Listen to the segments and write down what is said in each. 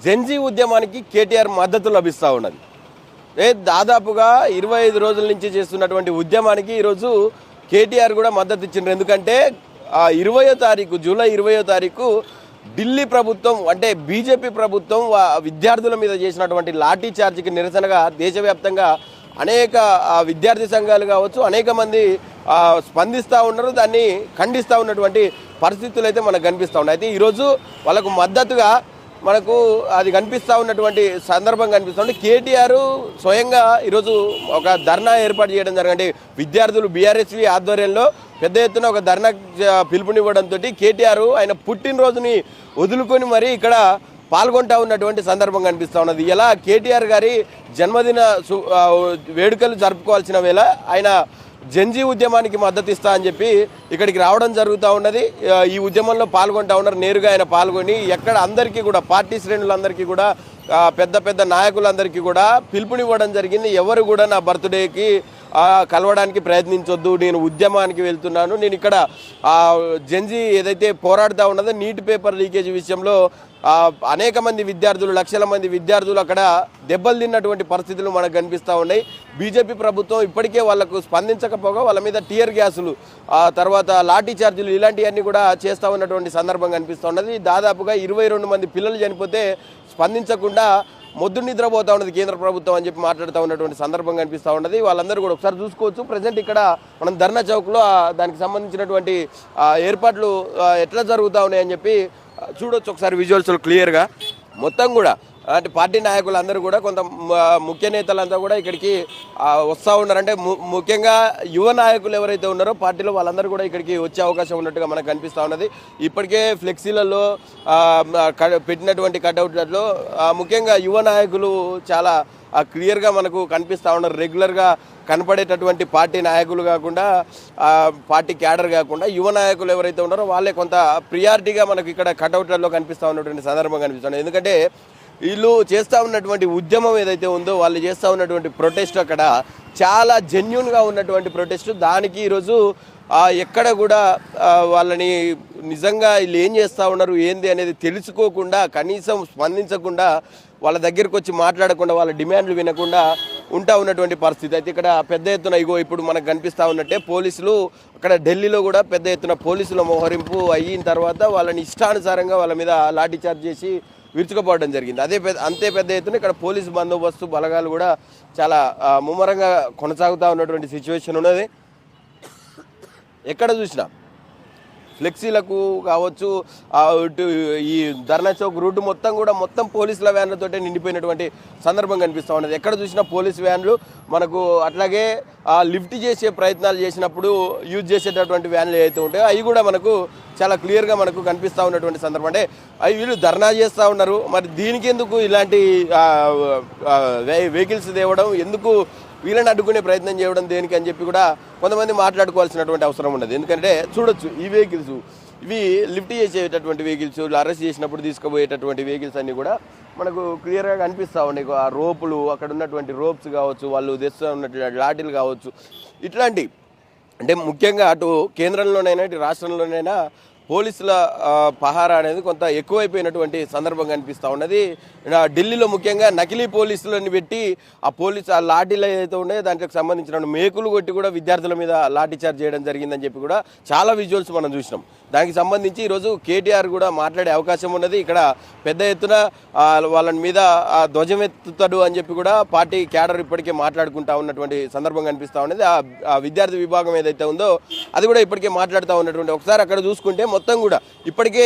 Gen Z ఉద్యమానికి కేటీఆర్ మద్దతు లభిస్తూ ఉన్నది. దాదాపుగా 25 రోజుల నుంచి చేస్తున్నటువంటి ఉద్యమానికి ఈరోజు కేటీఆర్ కూడా మద్దతు ఇచ్చిండ్రు. ఎందుకంటే 20వ తారీఖు జూలై 20వ తారీఖు ఢిల్లీ ప్రభుత్వం అంటే బీజేపీ ప్రభుత్వం విద్యార్థుల మీద చేసినటువంటి లాఠీ చార్జ్కి నిరసనగా దేశవ్యాప్తంగా అనేక విద్యార్థి సంఘాలు కావచ్చు అనేక మంది స్పందిస్తూ ఉన్నారు. దాన్ని ఖండిస్తూ ఉన్నటువంటి పరిస్థితులు అయితే మనకు కనిపిస్తూ ఉన్నాయి. అయితే ఈరోజు వాళ్ళకు మద్దతుగా మనకు అది కనిపిస్తూ ఉన్నటువంటి సందర్భం కనిపిస్తుంది. కేటీఆర్ స్వయంగా ఈరోజు ఒక ధర్నా ఏర్పాటు చేయడం జరిగింది. విద్యార్థులు బీఆర్ఎస్వి ఆధ్వర్యంలో పెద్ద ఎత్తున ఒక ధర్నా పిలుపునివ్వడంతో కేటీఆర్ ఆయన పుట్టినరోజుని వదులుకొని మరి ఇక్కడ పాల్గొంటూ ఉన్నటువంటి సందర్భం కనిపిస్తూ ఉన్నది. ఇలా కేటీఆర్ గారి జన్మదిన వేడుకలు జరుపుకోవాల్సిన వేళ ఆయన జెన్జీ ఉద్యమానికి మద్దతు ఇస్తా అని చెప్పి ఇక్కడికి రావడం జరుగుతూ ఉన్నది. ఈ ఉద్యమంలో పాల్గొంటూ ఉన్నారు. నేరుగా ఆయన పాల్గొని ఎక్కడ అందరికీ కూడా పార్టీ శ్రేణులందరికీ కూడా పెద్ద పెద్ద నాయకులందరికీ కూడా పిలుపునివ్వడం జరిగింది. ఎవరు కూడా నా బర్త్డేకి కలవడానికి ప్రయత్నించొద్దు, నేను ఉద్యమానికి వెళ్తున్నాను, నేను ఇక్కడ జెన్జీ ఏదైతే పోరాడుతూ ఉన్నదో నీట్ పేపర్ లీకేజ్ విషయంలో అనేక మంది విద్యార్థులు లక్షల మంది విద్యార్థులు అక్కడ దెబ్బలు తిన్నటువంటి పరిస్థితులు మనకు కనిపిస్తూ ఉన్నాయి. బీజేపీ ప్రభుత్వం ఇప్పటికే వాళ్లకు స్పందించకపోగా వాళ్ళ మీద టియర్ గ్యాసులు తర్వాత లాఠీ చార్జీలు ఇలాంటివన్నీ కూడా చేస్తూ ఉన్నటువంటి సందర్భం కనిపిస్తూ ఉన్నది. దాదాపుగా 22 మంది పిల్లలు చనిపోతే స్పందించకుండా మొద్దు నిద్రపోతూ ఉన్నది కేంద్ర ప్రభుత్వం అని చెప్పి మాట్లాడుతూ ఉన్నటువంటి సందర్భం కనిపిస్తూ ఉన్నది. వాళ్ళందరూ కూడా ఒకసారి చూసుకోవచ్చు. ప్రజెంట్ ఇక్కడ మనం ధర్నా చౌక్లో దానికి సంబంధించినటువంటి ఏర్పాట్లు ఎట్లా జరుగుతూ ఉన్నాయని చెప్పి చూడొచ్చు. ఒకసారి విజువల్స్ క్లియర్గా మొత్తం కూడా అంటే పార్టీ నాయకులందరూ కూడా కొంత ముఖ్య నేతలంతా కూడా ఇక్కడికి వస్తూ ఉన్నారు. అంటే ముఖ్యంగా యువ నాయకులు ఎవరైతే ఉన్నారో పార్టీలో వాళ్ళందరూ కూడా ఇక్కడికి వచ్చే అవకాశం ఉన్నట్టుగా మనకు కనిపిస్తూ ఉన్నది. ఇప్పటికే ఫ్లెక్సీలలో పెట్టినటువంటి కట్అవుట్లలో ముఖ్యంగా యువ నాయకులు చాలా క్లియర్గా మనకు కనిపిస్తూ ఉన్నారు. రెగ్యులర్గా కనపడేటటువంటి పార్టీ నాయకులు కాకుండా పార్టీ క్యాడర్ కాకుండా యువ నాయకులు ఎవరైతే ఉన్నారో వాళ్ళే కొంత ప్రియారిటీగా మనకు ఇక్కడ కట్అవుట్లలో కనిపిస్తూ ఉన్నటువంటి సందర్భం కనిపిస్తుంది. ఎందుకంటే వీళ్ళు చేస్తూ ఉన్నటువంటి ఉద్యమం ఏదైతే ఉందో వాళ్ళు చేస్తూ ఉన్నటువంటి ప్రొటెస్ట్ అక్కడ చాలా జెన్యూన్గా ఉన్నటువంటి ప్రొటెస్ట్. దానికి ఈరోజు ఎక్కడ కూడా వాళ్ళని నిజంగా వీళ్ళు ఏం చేస్తూ ఉన్నారు ఏంది అనేది తెలుసుకోకుండా కనీసం స్పందించకుండా వాళ్ళ దగ్గరికి వచ్చి మాట్లాడకుండా వాళ్ళ డిమాండ్లు వినకుండా ఉంటా ఉన్నటువంటి పరిస్థితి. అయితే ఇక్కడ పెద్ద ఎత్తున ఇప్పుడు మనకు కనిపిస్తూ ఉన్నట్టే పోలీసులు అక్కడ ఢిల్లీలో కూడా పెద్ద ఎత్తున పోలీసుల మోహరింపు అయిన తర్వాత వాళ్ళని ఇష్టానుసారంగా వాళ్ళ మీద లాఠీ చార్జ్ చేసి విరుచుకుపోవడం జరిగింది. అంతే పెద్ద ఎత్తున ఇక్కడ పోలీసు బందోబస్తు బలగాలు కూడా చాలా ముమ్మరంగా కొనసాగుతూ ఉన్నటువంటి సిచ్యువేషన్ ఉన్నది. ఎక్కడ చూసినా ఫ్లెక్సీలకు కావచ్చు ఈ ధర్నా చౌక్ రూట్ మొత్తం పోలీసుల వ్యాన్లతోటే నిండిపోయినటువంటి సందర్భం కనిపిస్తూ ఉన్నది. ఎక్కడ చూసినా పోలీసు వ్యాన్లు మనకు అట్లాగే లిఫ్ట్ చేసే ప్రయత్నాలు చేసినప్పుడు యూజ్ చేసేటటువంటి వ్యాన్లు ఏవైతే ఉంటాయో అవి కూడా మనకు చాలా క్లియర్గా మనకు కనిపిస్తూ ఉన్నటువంటి సందర్భం. అంటే అవి వీళ్ళు ధర్నా చేస్తూ ఉన్నారు, మరి దీనికి ఎందుకు ఇలాంటి వెహికల్స్ తేవడం, ఎందుకు వీళ్ళని అడ్డుకునే ప్రయత్నం చేయడం దేనికి అని చెప్పి కూడా కొంతమంది మాట్లాడుకోవాల్సినటువంటి అవసరం ఉన్నది. ఎందుకంటే చూడొచ్చు ఈ వెహికల్స్ ఇవి లిఫ్ట్ చేసేటటువంటి వెహికల్స్, అరెస్ట్ చేసినప్పుడు తీసుకుపోయేటటువంటి వెహికల్స్ అన్నీ కూడా మనకు క్లియర్గా కనిపిస్తూ ఉన్నాయి. ఆ రోపులు అక్కడ ఉన్నటువంటి రోప్స్ కావచ్చు, వాళ్ళు తెస్తూ ఉన్నటువంటి లాఠీలు కావచ్చు, ఇట్లాంటి అంటే ముఖ్యంగా అటు కేంద్రంలోనైనా ఇటు రాష్ట్రంలోనైనా పోలీసుల పహారా అనేది కొంత ఎక్కువైపోయినటువంటి సందర్భం కనిపిస్తూ ఉన్నది. ఢిల్లీలో ముఖ్యంగా నకిలీ పోలీసులను పెట్టి ఆ లాఠీలు ఏదైతే ఉన్నాయో దానికి సంబంధించిన మేకులు కొట్టి కూడా విద్యార్థుల మీద లాఠీ చార్జ్ చేయడం జరిగిందని చెప్పి కూడా చాలా విజువల్స్ మనం చూసినాం. దానికి సంబంధించి ఈరోజు కేటీఆర్ కూడా మాట్లాడే అవకాశం ఉన్నది. ఇక్కడ పెద్ద ఎత్తున వాళ్ళని మీద ధ్వజమెత్తుతాడు అని చెప్పి కూడా పార్టీ క్యాడర్ ఇప్పటికే మాట్లాడుకుంటా ఉన్నటువంటి సందర్భం కనిపిస్తూ ఉన్నది. ఆ విద్యార్థి విభాగం ఏదైతే ఉందో అది కూడా ఇప్పటికే మాట్లాడుతూ ఉన్నటువంటి ఒకసారి అక్కడ చూసుకుంటే మొత్తం కూడా ఇప్పటికే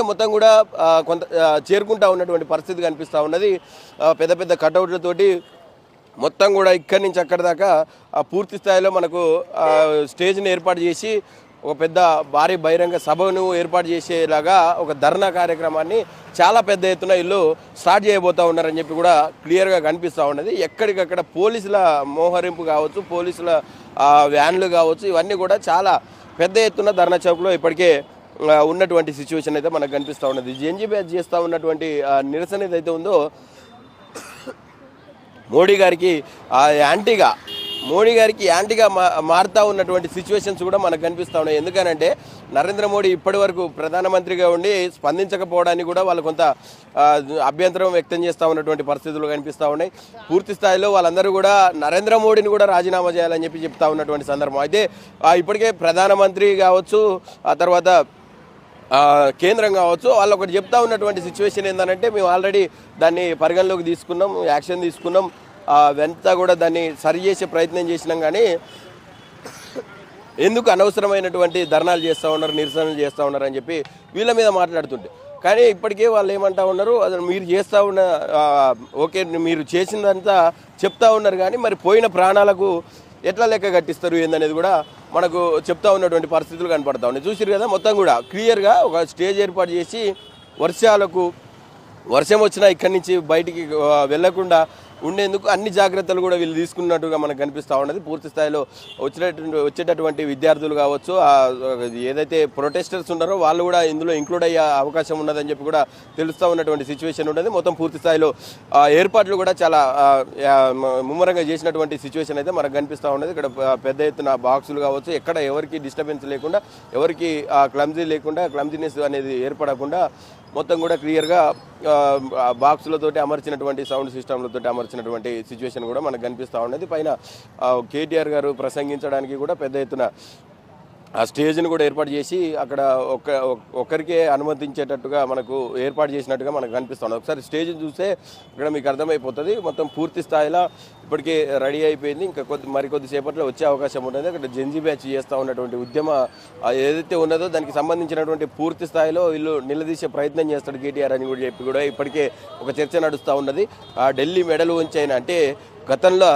మొత్తం కూడా కొంత చేరుకుంటా ఉన్నటువంటి పరిస్థితి కనిపిస్తూ ఉన్నది. పెద్ద పెద్ద కటౌట్లతోటి మొత్తం కూడా ఇక్కడి నుంచి అక్కడి దాకా పూర్తి స్థాయిలో మనకు స్టేజ్ని ఏర్పాటు చేసి ఒక పెద్ద భారీ బహిరంగ సభను ఏర్పాటు చేసేలాగా ఒక ధర్నా కార్యక్రమాన్ని చాలా పెద్ద ఎత్తున వీళ్ళు స్టార్ట్ చేయబోతూ ఉన్నారని చెప్పి కూడా క్లియర్గా కనిపిస్తూ ఉన్నది. ఎక్కడికక్కడ పోలీసుల మోహరింపు కావచ్చు, పోలీసుల వ్యాన్లు కావచ్చు, ఇవన్నీ కూడా చాలా పెద్ద ఎత్తున ధర్నా చౌక్లో ఇప్పటికే ఉన్నటువంటి సిచ్యువేషన్ అయితే మనకు కనిపిస్తూ ఉన్నది. జెన్జీ బ్యాచ్ చేస్తూ ఉన్నటువంటి నిరసన ఏదైతే ఉందో మోడీ గారికి యాంటీగా మోడీ గారికి యాంటీగా మారుతా ఉన్నటువంటి సిచ్యువేషన్స్ కూడా మనకు కనిపిస్తూ ఉన్నాయి. ఎందుకనంటే నరేంద్ర మోడీ ఇప్పటి వరకు ప్రధానమంత్రిగా ఉండి స్పందించకపోవడానికి కూడా వాళ్ళు కొంత అభ్యంతరం వ్యక్తం చేస్తూ ఉన్నటువంటి పరిస్థితులు కనిపిస్తూ ఉన్నాయి. పూర్తి స్థాయిలో వాళ్ళందరూ కూడా నరేంద్ర మోడీని కూడా రాజీనామా చేయాలని చెప్పి చెప్తా ఉన్నటువంటి సందర్భం. అయితే ఇప్పటికే ప్రధానమంత్రి కావచ్చు, ఆ తర్వాత కేంద్రం కావచ్చు, వాళ్ళు ఒకటి చెప్తా ఉన్నటువంటి సిచ్యువేషన్ ఏంటంటే మేము ఆల్రెడీ దాన్ని పరిగణలోకి తీసుకున్నాం, యాక్షన్ తీసుకున్నాం, వెంట కూడా దాన్ని సరి చేసే ప్రయత్నం చేసినాం. కానీ ఎందుకు అనవసరమైనటువంటి ధర్నాలు చేస్తూ ఉన్నారు, నిరసనలు చేస్తూ ఉన్నారు అని చెప్పి వీళ్ళ మీద మాట్లాడుతుంటే, కానీ ఇప్పటికే వాళ్ళు ఏమంటా ఉన్నారు, అది మీరు చేస్తూ ఉన్న ఓకే మీరు చేసిందంతా చెప్తా ఉన్నారు, కానీ మరి పోయిన ప్రాణాలకు ఎట్లా లెక్క కట్టిస్తారు ఏందనేది కూడా మనకు చెప్తా ఉన్నటువంటి పరిస్థితులు కనపడతా ఉన్నాయి. చూసిరు కదా, మొత్తం కూడా క్లియర్గా ఒక స్టేజ్ ఏర్పాటు చేసి వర్షం వచ్చినా ఇక్కడి నుంచి బయటికి వెళ్లకుండా ఉండేందుకు అన్ని జాగ్రత్తలు కూడా వీళ్ళు తీసుకున్నట్టుగా మనకు కనిపిస్తూ ఉన్నది. పూర్తి స్థాయిలో వచ్చేటటువంటి విద్యార్థులు కావచ్చు, ఏదైతే ప్రొటెస్టర్స్ ఉన్నారో వాళ్ళు కూడా ఇందులో ఇంక్లూడ్ అయ్యే అవకాశం ఉన్నదని చెప్పి కూడా తెలుస్తూ ఉన్నటువంటి సిచ్యువేషన్ ఉన్నది. మొత్తం పూర్తి స్థాయిలో ఏర్పాట్లు కూడా చాలా ముమ్మరంగా చేసినటువంటి సిచ్యువేషన్ అయితే మనకు కనిపిస్తూ ఉన్నది. ఇక్కడ పెద్ద ఎత్తున బాక్సులు కావచ్చు, ఎక్కడ ఎవరికి డిస్టర్బెన్స్ లేకుండా, ఎవరికి క్లమ్జీనెస్ అనేది ఏర్పడకుండా మొత్తం కూడా క్లియర్గా బాక్సులతోటి అమర్చినటువంటి సౌండ్ సిస్టమ్లతో అమర్చినటువంటి సిచ్యువేషన్ కూడా మనకు కనిపిస్తూ ఉన్నది. పైన కేటీఆర్ గారు ప్రసంగించడానికి కూడా పెద్ద ఎత్తున ఆ స్టేజ్ని కూడా ఏర్పాటు చేసి అక్కడ ఒక్కరికే అనుమతించేటట్టుగా మనకు ఏర్పాటు చేసినట్టుగా మనకు కనిపిస్తుంది. ఒకసారి స్టేజ్ చూస్తే ఇక్కడ మీకు అర్థమైపోతుంది. మొత్తం పూర్తి స్థాయిలో ఇప్పటికే రెడీ అయిపోయింది. ఇంకా మరికొద్దిసేపట్లో వచ్చే అవకాశం ఉంటుంది. అక్కడ జెన్జీ బ్యాచ్ చేస్తూ ఉన్నటువంటి ఉద్యమ ఏదైతే ఉన్నదో దానికి సంబంధించినటువంటి పూర్తి స్థాయిలో వీళ్ళు నిలదీసే ప్రయత్నం చేస్తాడు కేటీఆర్ అని కూడా చెప్పి కూడా ఇప్పటికే ఒక చర్చ నడుస్తూ ఉన్నది. ఢిల్లీ మెడలు ఉంచైన అంటే గతంలో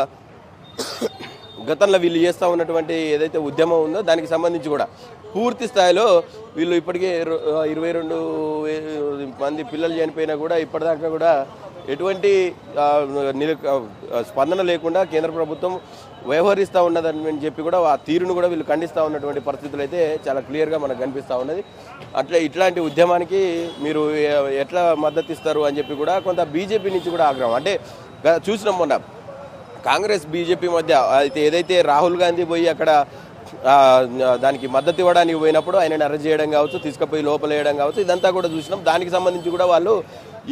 వీళ్ళు చేస్తూ ఉన్నటువంటి ఏదైతే ఉద్యమం ఉందో దానికి సంబంధించి కూడా పూర్తి స్థాయిలో వీళ్ళు ఇప్పటికే 22 మంది పిల్లలు చనిపోయినా కూడా ఇప్పటిదాకా కూడా ఎటువంటి స్పందన లేకుండా కేంద్ర ప్రభుత్వం వ్యవహరిస్తూ ఉన్నదని చెప్పి కూడా ఆ తీరును కూడా వీళ్ళు ఖండిస్తూ ఉన్నటువంటి పరిస్థితులు అయితే చాలా క్లియర్గా మనకు కనిపిస్తూ ఉన్నది. ఇట్లాంటి ఉద్యమానికి మీరు ఎట్లా మద్దతు ఇస్తారు అని చెప్పి కూడా కొంత బీజేపీ నుంచి కూడా ఆగ్రహం. అంటే చూసినాం మొన్న కాంగ్రెస్ బీజేపీ మధ్య అయితే ఏదైతే రాహుల్ గాంధీ పోయి అక్కడ దానికి మద్దతు ఇవ్వడానికి పోయినప్పుడు ఆయనను అరెస్ట్ చేయడం కావచ్చు, తీసుకుపోయి లోపల వేయడం కావచ్చు, ఇదంతా కూడా చూసినాం. దానికి సంబంధించి కూడా వాళ్ళు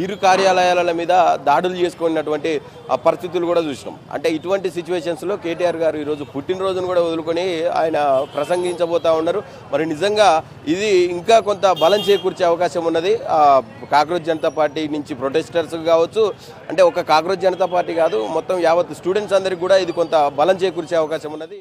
ఇరు కార్యాలయాల మీద దాడులు చేసుకున్నటువంటి ఆ పరిస్థితులు కూడా చూసినాం. అంటే ఇటువంటి సిచ్యువేషన్స్లో కేటీఆర్ గారు ఈరోజు పుట్టినరోజును కూడా వదులుకొని ఆయన ప్రసంగించబోతూ ఉన్నారు. మరి నిజంగా ఇది ఇంకా కొంత బలం చేకూర్చే అవకాశం ఉన్నది. కాక్రోచ్ జనతా పార్టీ నుంచి ప్రొటెస్టర్స్ కావచ్చు, అంటే ఒక కాక్రోచ్ జనతా పార్టీ కాదు, మొత్తం యావత్ స్టూడెంట్స్ అందరికీ కూడా ఇది కొంత బలం చేకూర్చే అవకాశం ఉన్నది.